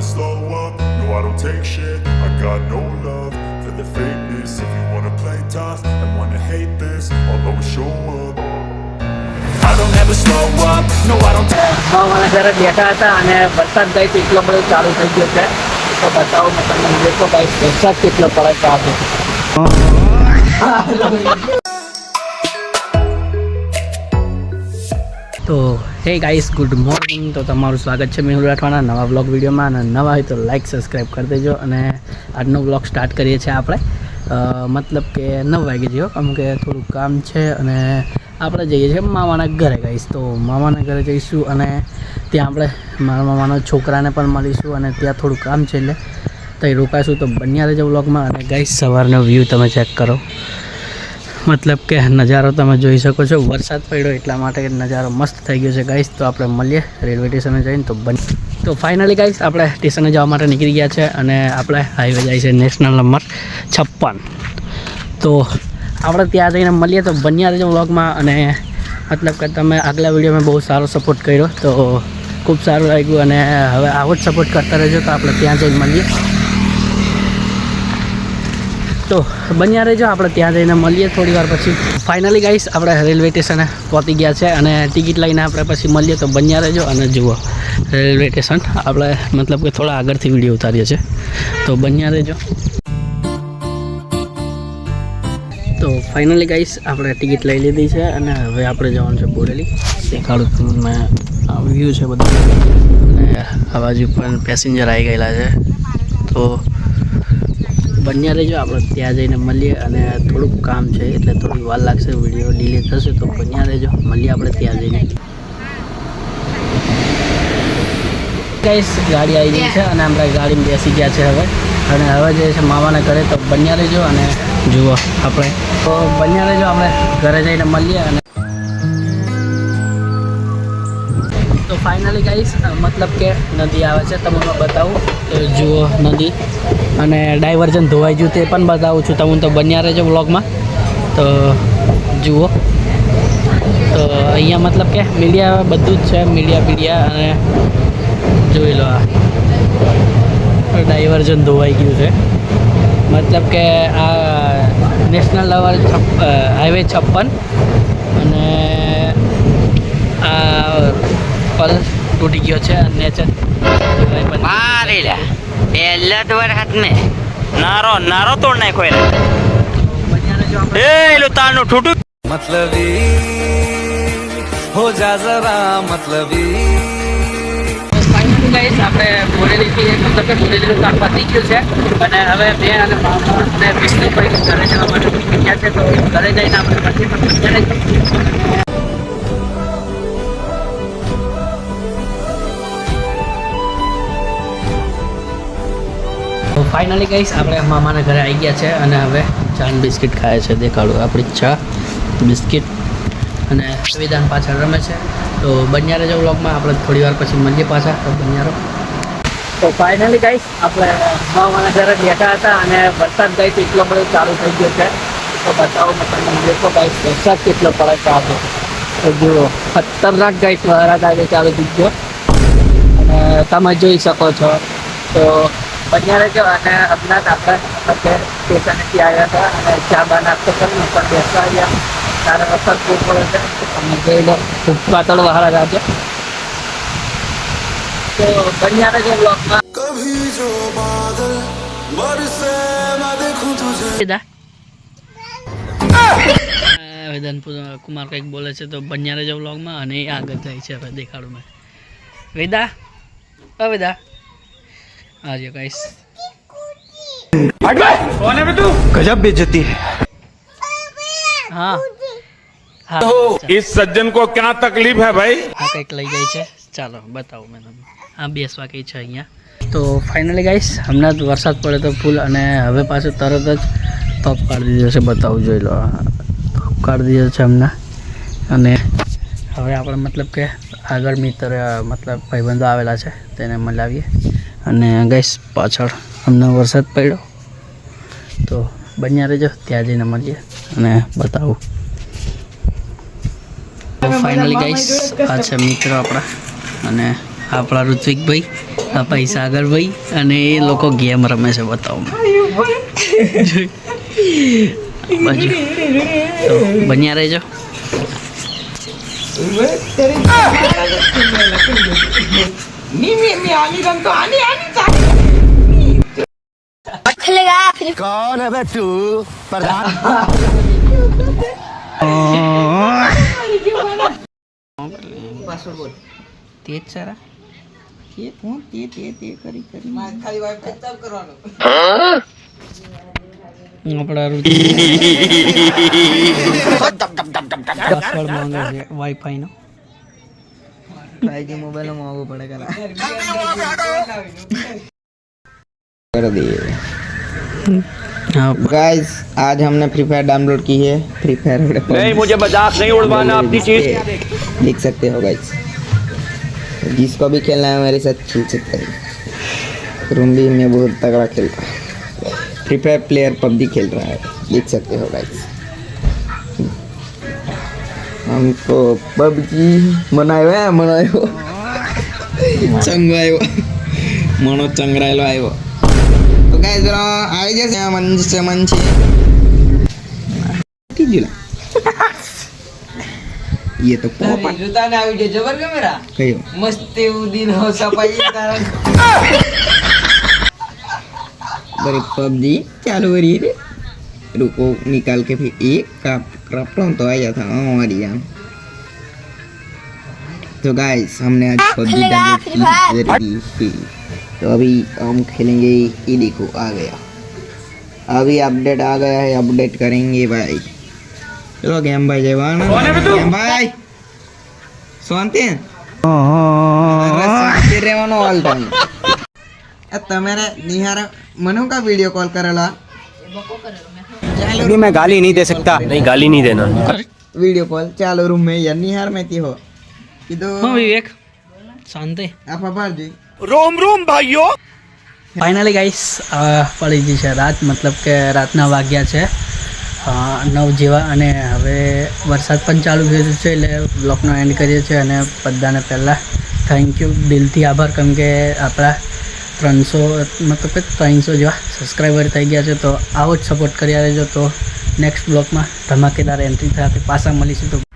slow up, no I don't take shit. I got no love for the fakeness. If you wanna play tough and wanna hate this, I'll always show up. I don't ever slow up, no I don't મારા ઘરે બેઠા હતા અને વરસાદ ગઈ તો એટલો બધો ચાલુ થઈ ગયો છે તો બતાવો મેં તમને દેખો ભાઈ વરસાદ કેટલો પડે છે આજે તો હે ગાઈસ ગુડ મોર્નિંગ તો તમારું સ્વાગત છે મેહુલ રાઠવાના નવા બ્લોગ વિડીયોમાં અને નવા હોય તો લાઈક સબસ્ક્રાઈબ કરી દેજો અને આજનો બ્લોગ સ્ટાર્ટ કરીએ છીએ આપણે મતલબ કે 9 વાગે જેવો કેમ કે થોડું કામ છે અને આપણે જઈએ છીએ મામાના ઘરે ગાઈસ તો મામાના ઘરે જઈશું અને ત્યાં આપણે મારા મામાના છોકરાને પણ મળીશું અને ત્યાં થોડું કામ છે એટલે ત્યાં રોકાઈશું તો બન્યા રહેજો બ્લોગમાં અને ગાઈસ સવારનો વ્યૂ તમે ચેક કરો મતલબ કે નજારો તમે જોઈ શકો છો વરસાદ પડ્યો એટલા માટે નજારો મસ્ત થઈ ગયો છે ગાઈસ તો આપણે મળીએ રેલવે સ્ટેશને જઈને તો ફાઇનલી ગાઈસ આપણે સ્ટેશને જવા માટે નીકળી ગયા છે અને આપણે હાઈવે જાય છે નેશનલ નંબર 56 તો આપણે ત્યાં જઈને મળીએ તો બન્યા રહેજો વ્લોગમાં અને મતલબ કે તમે આગલા વિડીયોમાં બહુ સારો સપોર્ટ કર્યો તો ખૂબ સારું લાગ્યું અને હવે આવો જ સપોર્ટ કરતા રહેજો તો આપણે ત્યાં જઈને મળીએ તો બન્યા રહેજો આપણે ત્યાં જઈને મળીએ થોડી વાર પછી ફાઇનલી ગાઈસ આપણે રેલવે સ્ટેશને પહોંચી ગયા છે અને ટિકિટ લઈને આપણે પછી મળીએ તો બન્યા રહેજો અને જુઓ રેલવે સ્ટેશન આપણે મતલબ કે થોડા આગળથી વિડીયો ઉતારીએ છીએ તો બન્યા રહેજો તો ફાઇનલી ગાઈસ આપણે ટિકિટ લઈ લીધી છે અને હવે આપણે જવાનું છે બોરેલી દેખાડું તમને આ વ્યૂ છે બધું અને આ બાજુ પણ પેસેન્જર આવી ગયેલા છે તો બન્યા રહેજો આપણે ત્યાં જઈને મળીએ અને થોડુંક કામ છે એટલે થોડી વાર લાગશે વિડીયો ડિલે થશે તો બન્યા રહેજો મળીએ આપણે ત્યાં જઈને ગાઈસ ગાડી આવી ગઈ છે અને આપણે ગાડીમાં બેસી ગયા છે હવે અને હવે જે છે મામાના ઘરે તો બન્યા રહેજો અને જુઓ આપણે તો બન્યા રહેજો આપણે ઘરે જઈને મળીએ અને તો ફાઇનલી ગાઈસ મતલબ કે નદી આવે છે તમને બતાવું તો જુઓ નદી અને ડાયવર્ઝન ધોવાઈ ગયું તે પણ બતાવું છું તમને તો બન્યા રહેજો વ્લોગમાં તો જુઓ તો અહીંયા મતલબ કે મીડિયા બધું જ છે મીડિયા અને જોઈ લો આ ડાયવર્ઝન ધોવાઈ ગયું છે મતલબ કે આ નેશનલ લેવલ હાઈવે 56 અને આ પલ તૂટી ગયો છે નેચર मारे ला પહેલા દ્વાર હાથ મે નારો તોડ નાખ્યો એને એ લો તાનો ઠૂઠું मतलबी हो जा जरा मतलबी ફાઇનલી ગાઈસ આપણે બોરેલીથી મતલબ કે બોરેલીનું કામ પતી ગયું છે અને હવે બેન અને મામા અને વિષ્ણુભાઈ ઘરે જવા માટે નીકળી ગયા છે તો ઘરે જઈને આપણે પછી તો ફાઇનલી ગાઈસ આપણે મામાના ઘરે આવી ગયા છે અને હવે ચા બિસ્કિટ ખાય છે દેખાડું આપણી ચા બિસ્કિટ અને વિધાન પાછળ રમે છે તો બન્યા રહેજો વ્લોગમાં આપણે થોડી વાર પછી મળીએ પાછા તો બન્યા રહો તો ફાઇનલી ગાઈસ આપણે મામાના ઘરે બેઠા હતા અને વરસાદ ગઈ તો એટલો બધો ચાલુ થઈ ગયો છે તો બતાવો મેં તમને દેખો ગાઈસ વરસાદ કેટલો પડે છે આજે તો જુઓ ખતરનાક ગાઈસ વરસાદ આજે ચાલુ થઈ ગયો અને તમે જોઈ શકો છો તો બન્યા રહેજો અને હમણાં આપણે સ્ટેશનેથી આવ્યા હતા અને ચા બા નાસ્તો કરીને ઉપર બેસવા આવ્યા ત્યારે વરસાદ ખૂબ પડે છે અને જોઈ લો ખૂબ પાતળ વહારા આજે તો બન્યા રહેજો બ્લોગમાં कभी जो बादल बरसे मैं देखूं तुझे વેદાંત કુમાર કંઈક બોલે છે તો બન્યા રહેજો બ્લોગમાં અને એ આગળ જાય છે હવે દેખાડું મેં વેદા વેદા આજે ગાઈસ कौन है तू गजब बेइज्जती है હા હા इस सज्जन को क्या तकलीफ है भाई આ કંઈક લઈ ગઈ છે ચાલો બતાવું મેં તમને આ બેસવા કઈ છે અહીંયા તો ફાઇનલી ગાઈસ હમણાં જ વરસાદ પડે તો ફૂલ અને હવે પાછું તરત જ ટોપ કાઢી દીધો છે બતાવું જોઈ લો ટોપ કાઢી દીધો છે હમણાં અને હવે આપણે મતલબ કે આગળ મિત્ર મતલબ ભાઈબંધો આવેલા છે તેને મળાવીએ અને ગાઈસ પાછળ હમણાં વરસાદ પડ્યો તો બન્યા રહેજો ત્યાં જઈને મળીએ અને બતાવું તો ફાઇનલી ગાઈસ આ છે મિત્ર આપણા અને આપણા ઋત્વિકભાઈ આ પૈસા આગળ ભાઈ અને એ લોકો ગેમ રમે છે બતાવો બાજુ તો બન્યા રહેજો कौन है बे तू प्रधान તે જ સારા પાસવર્ડ માંગે છે વાઈફાઈ નો मोबाइल में मांगो पड़ेगा कर दिए हाँ गाइस आज हमने फ्री फायर डाउनलोड की है फ्री फायर नहीं मुझे मजाक नहीं उड़वाना अपनी चीज देख सकते हो गाइस जिसको भी खेलना है मेरे साथ खेल सकते हैं रूम भी में बहुत तगड़ा खेल रहा है फ्री फायर प्लेयर पबजी खेल रहा है देख सकते हो गाइस हमको पबजी मनायो चंगायो मनो चंगरायलो आयो तो गाइस जरा આવી જશે મન છે તીજુલા ये तो पोपट जूता ना वीडियो जबर के मेरा कहियो मस्त दिन हो सफाई कारण बड़े पबजी चालू हो रही है रुको निकाल के फिर एक क्राफ्टोन तो आया था हमारी यहाँ तो गाइस हमने आज पबजी डाउनलोड की तो अभी हम खेलेंगे ये देखो आ गया अभी अपडेट आ गया है अपडेट करेंगे भाई चलो गेम भाई जवाना गेम भाई सोनते हैं शांति રહેવાનો ઓલ ટાઈમ તમારે નિહાર મનો કા વિડિયો કોલ કરેલા मैं गाली नहीं दे सकता नहीं गाली नहीं देना वीडियो कॉल चालू रूम में या निहार में थी हो કીધું હા વિવેક શાંતિ આપા બારજી रोम रोम भाइयों ફાઇનલી ગાઈસ પડી ગઈ છે રાત મતલબ કે રાતના વાગ્યા છે 9 જેવા અને હવે વરસાદ પણ ચાલુ થયો છે એટલે બ્લોગનો એન્ડ કરીએ છીએ અને બધાને પહેલાં થેન્ક યુ દિલથી આભાર કેમ કે આપણા 300 મતલબ કે 300 જેવા સબસ્ક્રાઈબર થઈ ગયા છે તો આવો જ સપોર્ટ કર્યા રહેજો તો નેક્સ્ટ બ્લોગમાં ધમાકેદાર એન્ટ્રી સાથે પાછા મળીશું તો